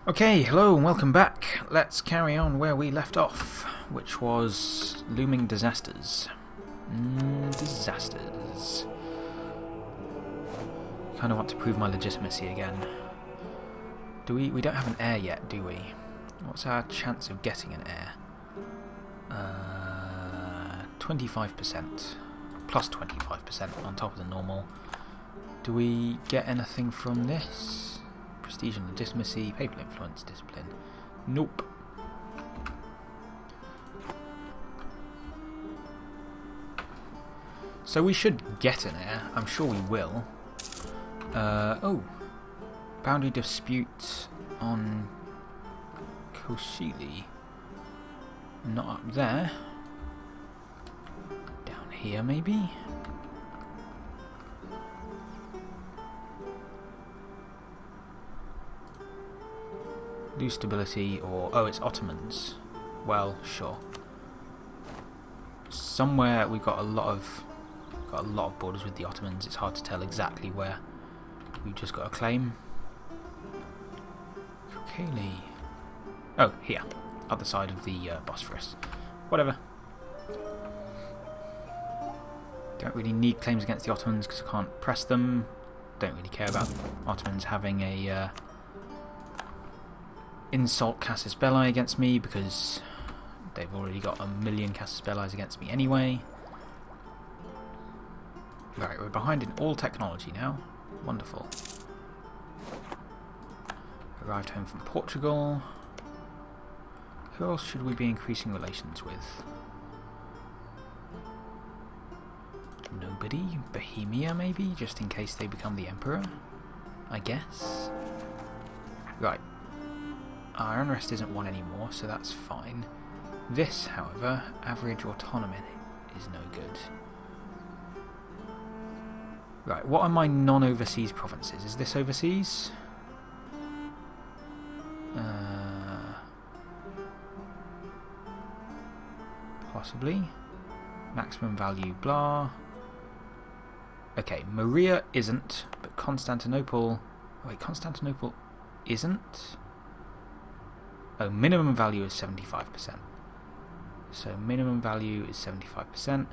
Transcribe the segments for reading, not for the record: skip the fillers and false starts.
Okay, hello and welcome back. Let's carry on where we left off, which was looming disasters. Disasters. Kind of want to prove my legitimacy again. We don't have an heir yet, do we? What's our chance of getting an heir? 25%. Plus 25% on top of the normal. Do we get anything from this? Prestige and legitimacy, papal influence, discipline. Nope. So we should get an heir. I'm sure we will. Oh. Boundary dispute on Koshili. Not up there. Down here, maybe? Lose stability, or oh, it's Ottomans. Well, sure. Somewhere we've got a lot of borders with the Ottomans. It's hard to tell exactly where. We've just got a claim. Kokeli. Oh, here, other side of the Bosphorus. Whatever. Don't really need claims against the Ottomans because I can't press them. Don't really care about Ottomans having a insult casus belli against me because they've already got a million casus bellis against me anyway. Right, we're behind in all technology now. Wonderful. Arrived home from Portugal. Who else should we be increasing relations with? Nobody? Bohemia maybe? Just in case they become the emperor? I guess? Right. Our unrest isn't one anymore, so that's fine. This, however, average autonomy is no good. Right, what are my non-overseas provinces? Is this overseas? Possibly. Maximum value, blah. Okay, Maria isn't, but Constantinople... Wait, Constantinople isn't? Oh, minimum value is 75%. So minimum value is 75%.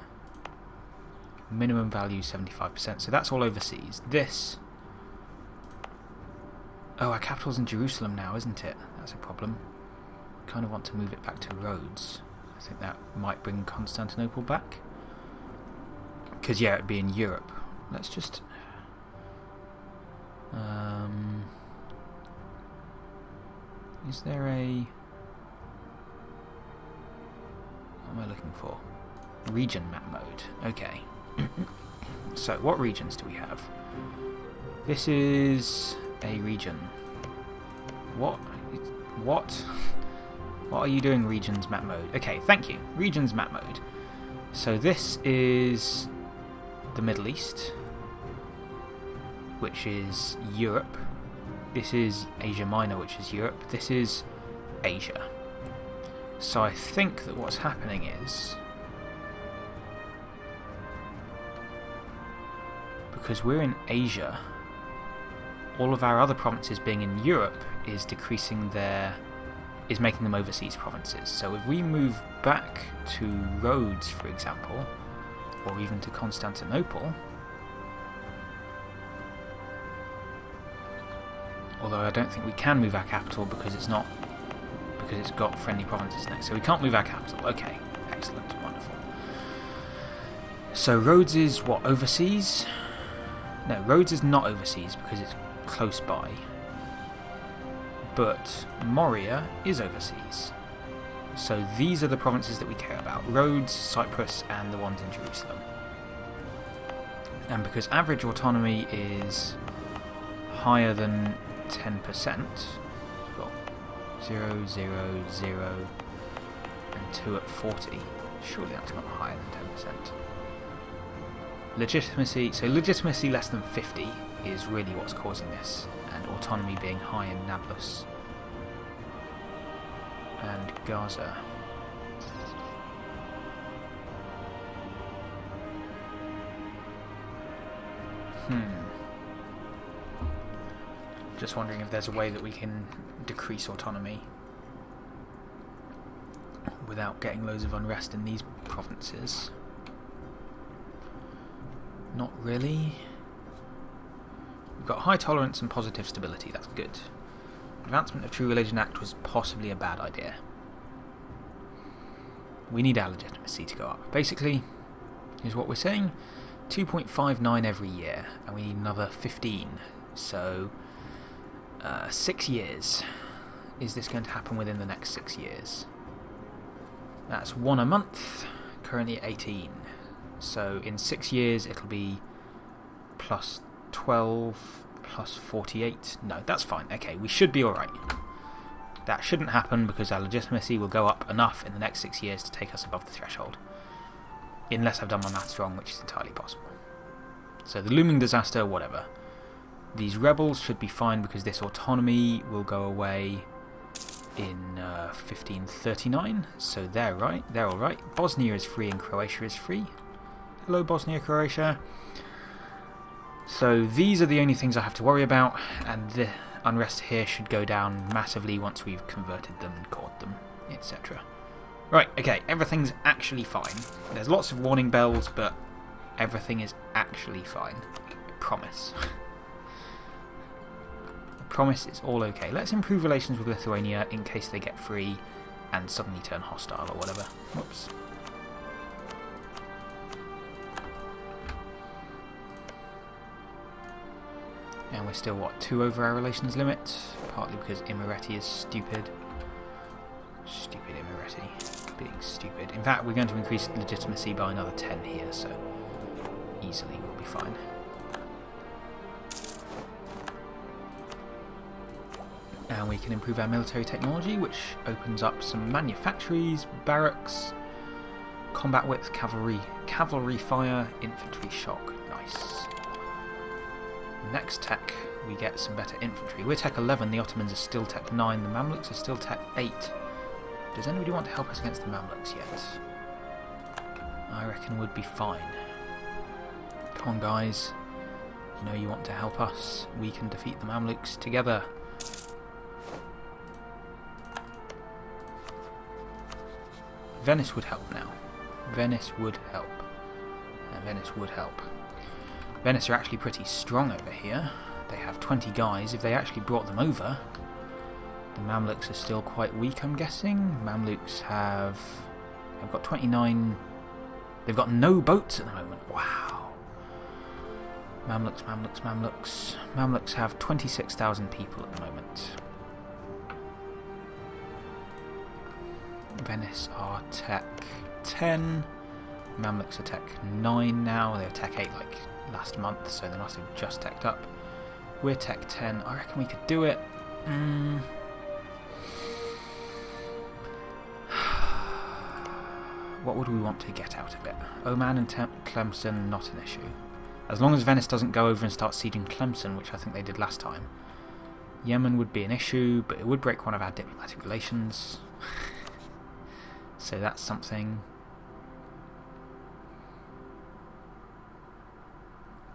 Minimum value 75%. So that's all overseas. This... Oh, our capital's in Jerusalem now, isn't it? That's a problem. Kind of want to move it back to Rhodes. I think that might bring Constantinople back. Because, yeah, it'd be in Europe. Let's just... Is there a... What am I looking for? Region map mode. Okay. So, what regions do we have? This is a region. What? What? What are you doing, regions map mode? Okay, thank you. Regions map mode. So this is the Middle East, which is Europe. This is Asia Minor, which is Europe. This is Asia. So I think that what's happening is, because we're in Asia, all of our other provinces being in Europe is decreasing their... is making them overseas provinces. So if we move back to Rhodes, for example, or even to Constantinople, although I don't think we can move our capital because it's not, because it's got friendly provinces next, so we can't move our capital. Okay, excellent, wonderful. So Rhodes is what, overseas? No, Rhodes is not overseas because it's close by. But Moria is overseas. So these are the provinces that we care about. Rhodes, Cyprus, and the ones in Jerusalem. And because average autonomy is higher than 10%, we've got 0, 0, 0, and 2 at 40. Surely that's not higher than 10%. Legitimacy, so legitimacy less than 50 is really what's causing this. And autonomy being high in Nablus and Gaza. Just wondering if there's a way that we can decrease autonomy without getting loads of unrest in these provinces. Not really. We've got high tolerance and positive stability, that's good. Advancement of True Religion Act was possibly a bad idea. We need our legitimacy to go up. Basically, here's what we're saying. 2.59 every year, and we need another 15. So, 6 years. Is this going to happen within the next 6 years? That's 1 a month, currently at 18. So in 6 years it'll be plus 12, plus 48. No, that's fine. Okay, we should be alright. That shouldn't happen because our legitimacy will go up enough in the next 6 years to take us above the threshold. Unless I've done my maths wrong, which is entirely possible. So the looming disaster, whatever. These rebels should be fine because this autonomy will go away in 1539, so they're right, they're alright. Bosnia is free and Croatia is free. Hello Bosnia, Croatia. So these are the only things I have to worry about, and the unrest here should go down massively once we've converted them and caught them, etc. Right, okay, everything's actually fine. There's lots of warning bells, but everything is actually fine. I promise. Promise it's all okay. Let's improve relations with Lithuania in case they get free and suddenly turn hostile or whatever. Whoops. And we're still, what, 2 over our relations limit? Partly because Imereti is stupid. Stupid Imereti. Being stupid. In fact, we're going to increase legitimacy by another 10 here, so easily we'll be fine. And we can improve our military technology, which opens up some manufactories, barracks, combat width, cavalry fire, infantry shock. Nice. Next tech, we get some better infantry. We're tech 11, the Ottomans are still tech 9, the Mamluks are still tech 8. Does anybody want to help us against the Mamluks yet? I reckon we'd be fine. Come on guys, you know you want to help us. We can defeat the Mamluks together. Venice would help now. Venice would help. Venice would help. Venice are actually pretty strong over here. They have 20 guys. If they actually brought them over, the Mamluks are still quite weak, I'm guessing. Mamluks have... They've got 29... They've got no boats at the moment. Wow. Mamluks, Mamluks, Mamluks. Mamluks have 26,000 people at the moment. Venice are tech 10. Mamluks are tech 9 now. They were tech 8 like last month, so they must have just teched up. We're tech 10. I reckon we could do it. What would we want to get out of it? Oman and Tlemcen, not an issue. As long as Venice doesn't go over and start sieging Tlemcen, which I think they did last time. Yemen would be an issue, but it would break one of our diplomatic relations. So that's something.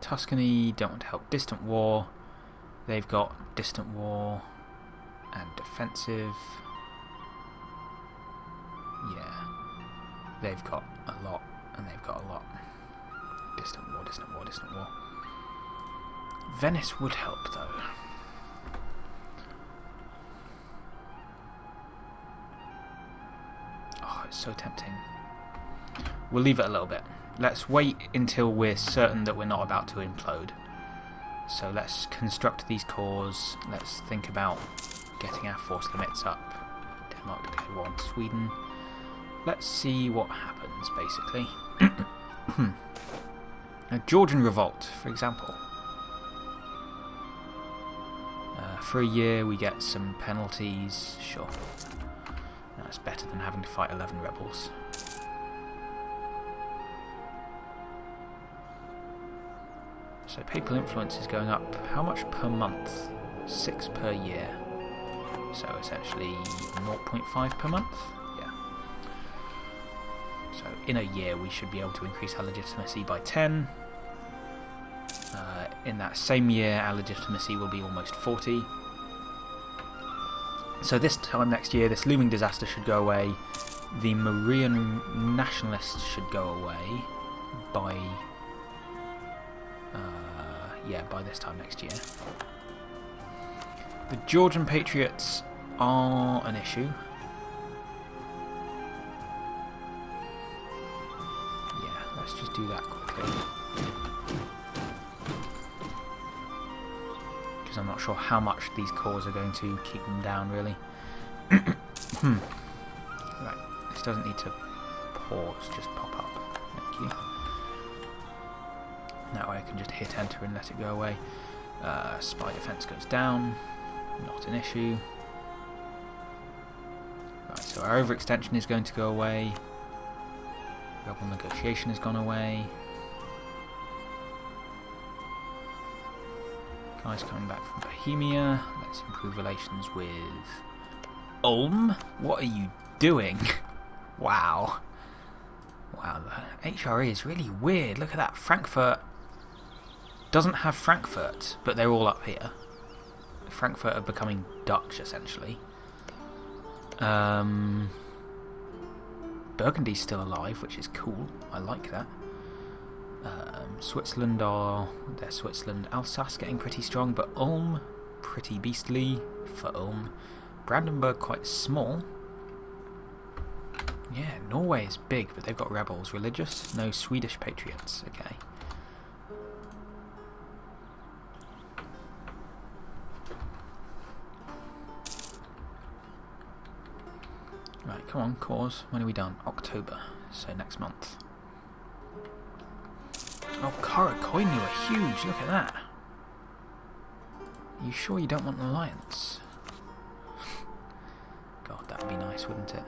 Tuscany don't want to help. Distant war. They've got distant war and defensive. Yeah. They've got a lot and they've got a lot. Distant war, distant war, distant war. Venice would help though. It's so tempting. We'll leave it a little bit. Let's wait until we're certain that we're not about to implode. So let's construct these cores. Let's think about getting our force limits up. Denmark declared war on Sweden. Let's see what happens, basically. A Georgian revolt, for example. For a year we get some penalties, sure. That's better than having to fight 11 rebels. So papal influence is going up. How much per month? 6 per year. So essentially 0.5 per month? Yeah. So in a year we should be able to increase our legitimacy by 10. In that same year our legitimacy will be almost 40. So this time next year, this looming disaster should go away. The Marian nationalists should go away by... yeah, by this time next year. The Georgian patriots are an issue. Yeah, let's just do that quickly. Because I'm not sure how much these cores are going to keep them down, really. Right, this doesn't need to pause, just pop up. Thank you. That way I can just hit enter and let it go away. Spy defense goes down. Not an issue. Right, so our overextension is going to go away. Rebel negotiation has gone away. Guys coming back from Bohemia. Let's improve relations with Ulm. What are you doing? Wow. Wow, the HRE is really weird. Look at that. Frankfurt doesn't have Frankfurt, but they're all up here. Frankfurt are becoming Dutch, essentially. Burgundy's still alive, which is cool. I like that. Switzerland are... they're Switzerland. Alsace getting pretty strong, but Ulm, pretty beastly for Ulm. Brandenburg quite small. Yeah, Norway is big, but they've got rebels. Religious? No, Swedish patriots. Okay. Right, come on, cause. When are we done? October, so next month. Oh, Karakoini are huge, look at that. Are you sure you don't want an alliance? God, that would be nice, wouldn't it?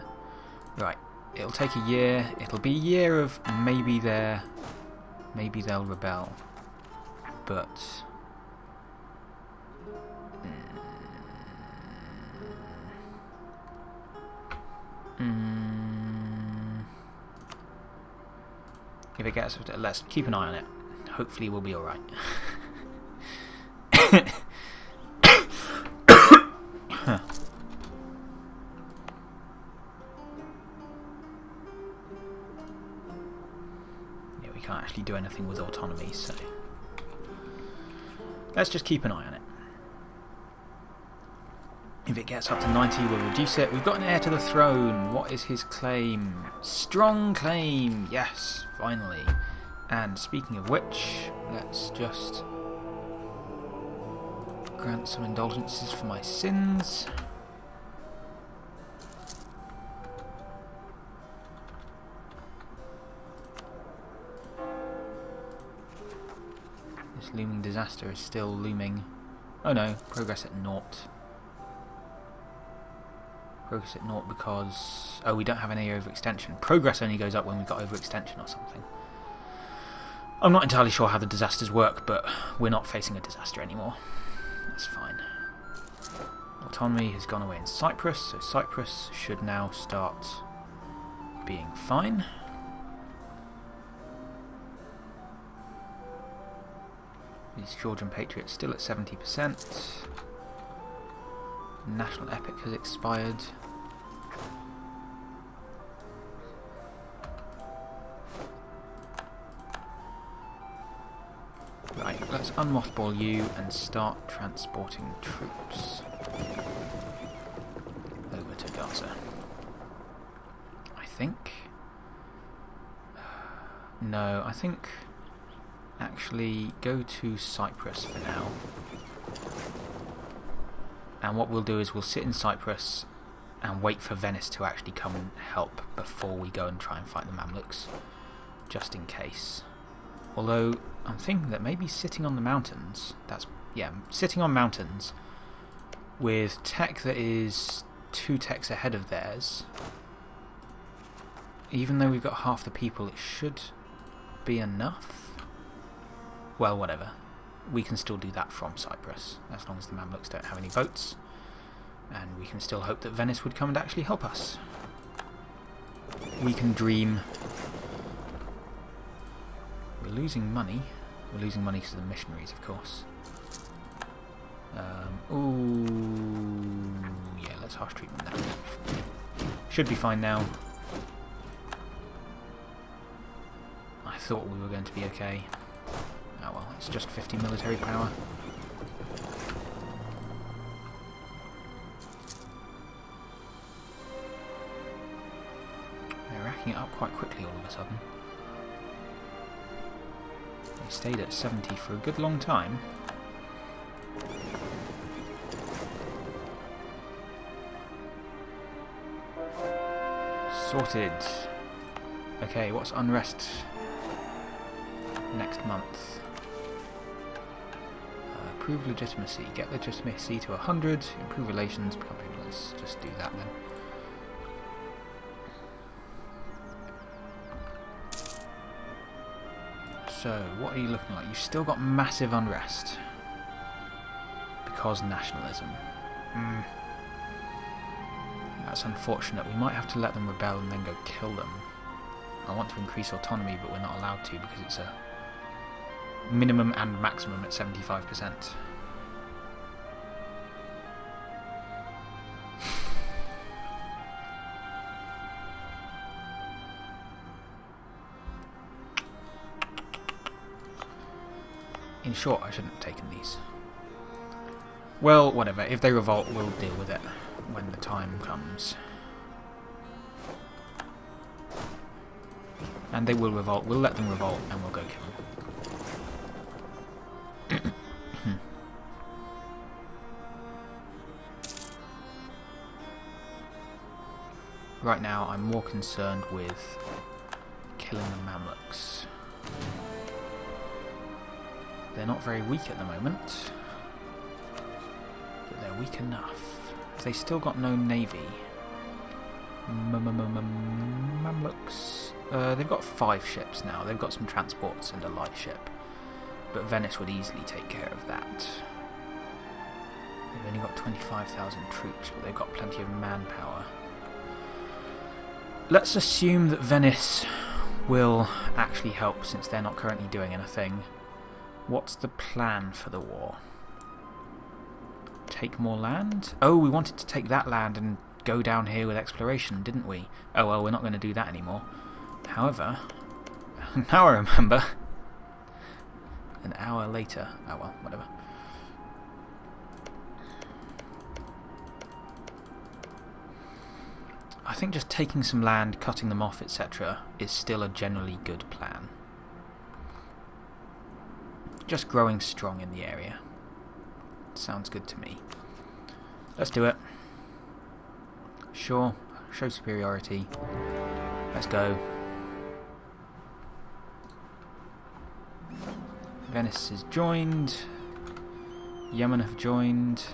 Right, it'll take a year. It'll be a year of maybe they'll rebel. But... if it gets... let's keep an eye on it. Hopefully we'll be alright. Yeah, we can't actually do anything with autonomy, so... let's just keep an eye on it. If it gets up to 90, we'll reduce it. We've got an heir to the throne. What is his claim? Strong claim! Yes, finally. And speaking of which, let's just grant some indulgences for my sins. This looming disaster is still looming. Oh no, progress at 0. Progress at 0 because... oh, we don't have any overextension. Progress only goes up when we've got overextension or something. I'm not entirely sure how the disasters work, but we're not facing a disaster anymore. That's fine. Autonomy has gone away in Cyprus, so Cyprus should now start being fine. These Georgian patriots still at 70%. National epic has expired. Right, let's unmothball you and start transporting troops over to Gaza. I think... no, I think... actually go to Cyprus for now. And what we'll do is we'll sit in Cyprus and wait for Venice to actually come and help before we go and try and fight the Mamluks, just in case. Although I'm thinking that maybe sitting on the mountains, sitting on mountains with tech that is 2 techs ahead of theirs, even though we've got half the people, it should be enough. Well, whatever. We can still do that from Cyprus, as long as the Mamluks don't have any boats. And we can still hope that Venice would come and actually help us. We can dream. We're losing money. We're losing money because of the missionaries, of course. Ooh, yeah, let's harsh treatment that. Should be fine now. I thought we were going to be okay. Oh well, it's just 50 military power. They're racking it up quite quickly all of a sudden. They stayed at 70 for a good long time. Sorted. Okay, what's unrest next month? Improve legitimacy. Get legitimacy to 100. Improve relations. Become people. Let's just do that then. So, what are you looking like? You've still got massive unrest. Because nationalism. That's unfortunate. We might have to let them rebel and then go kill them. I want to increase autonomy, but we're not allowed to because it's a minimum and maximum at 75%. In short, I shouldn't have taken these. Well, whatever. If they revolt, we'll deal with it when the time comes. And they will revolt. We'll let them revolt and we'll go kill them. Right now, I'm more concerned with killing the Mamluks. They're not very weak at the moment, but they're weak enough. Have they still got no navy? Mamluks. They've got 5 ships now. They've got some transports and a light ship, but Venice would easily take care of that. They've only got 25,000 troops, but they've got plenty of manpower. Let's assume that Venice will actually help, since they're not currently doing anything. What's the plan for the war? Take more land? Oh, we wanted to take that land and go down here with exploration, didn't we? Oh well, we're not going to do that anymore. However, now I remember. An hour later. Oh well, whatever. I think just taking some land, cutting them off, etc. is still a generally good plan. Just growing strong in the area. Sounds good to me. Let's do it. Sure, show superiority. Let's go. Venice is joined. Yemen have joined.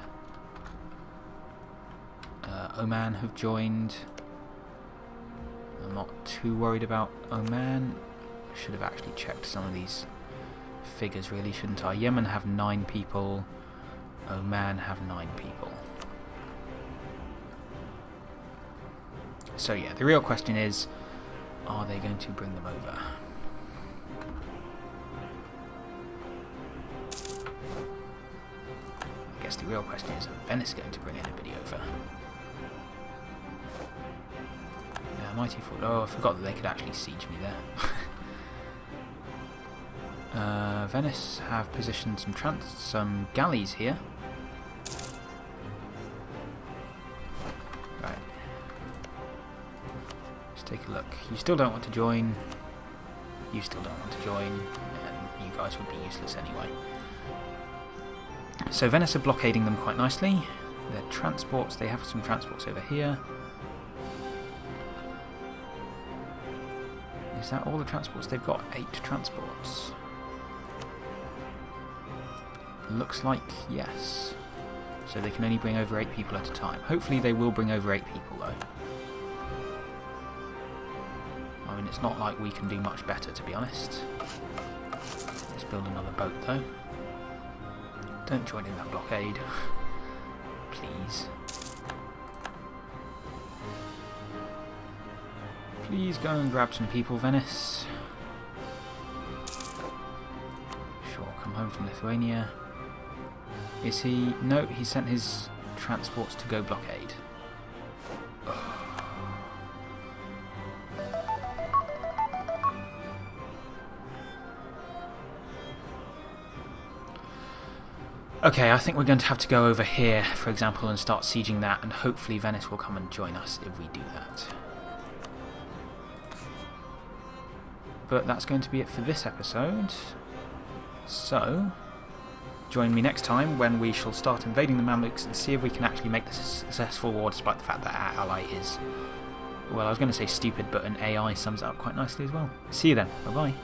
Oman have joined. I'm not too worried about Oman. I should have actually checked some of these figures, really, shouldn't I? Yemen have 9 people. Oman have 9 people. So yeah, the real question is, are they going to bring them over? I guess the real question is, are Venice going to bring anybody over? Yeah, Mighty Fort. Oh, I forgot that they could actually siege me there. Venice have positioned some galleys here. Right. Let's take a look. You still don't want to join. You still don't want to join. And you guys would be useless anyway. So Venice are blockading them quite nicely. Their transports, they have some transports over here. Is that all the transports? They've got 8 transports. Looks like yes. So they can only bring over 8 people at a time. Hopefully they will bring over 8 people though. I mean, it's not like we can do much better, to be honest. Let's build another boat though. Don't join in that blockade. Please. Please go and grab some people, Venice. Sure, come home from Lithuania. Is he... No, he sent his transports to go blockade. Okay, I think we're going to have to go over here, for example, and start sieging that, and hopefully Venice will come and join us if we do that. But that's going to be it for this episode. So, join me next time when we shall start invading the Mamluks and see if we can actually make this a successful war, despite the fact that our ally is, well, I was going to say stupid, but an AI sums it up quite nicely as well. See you then. Bye-bye.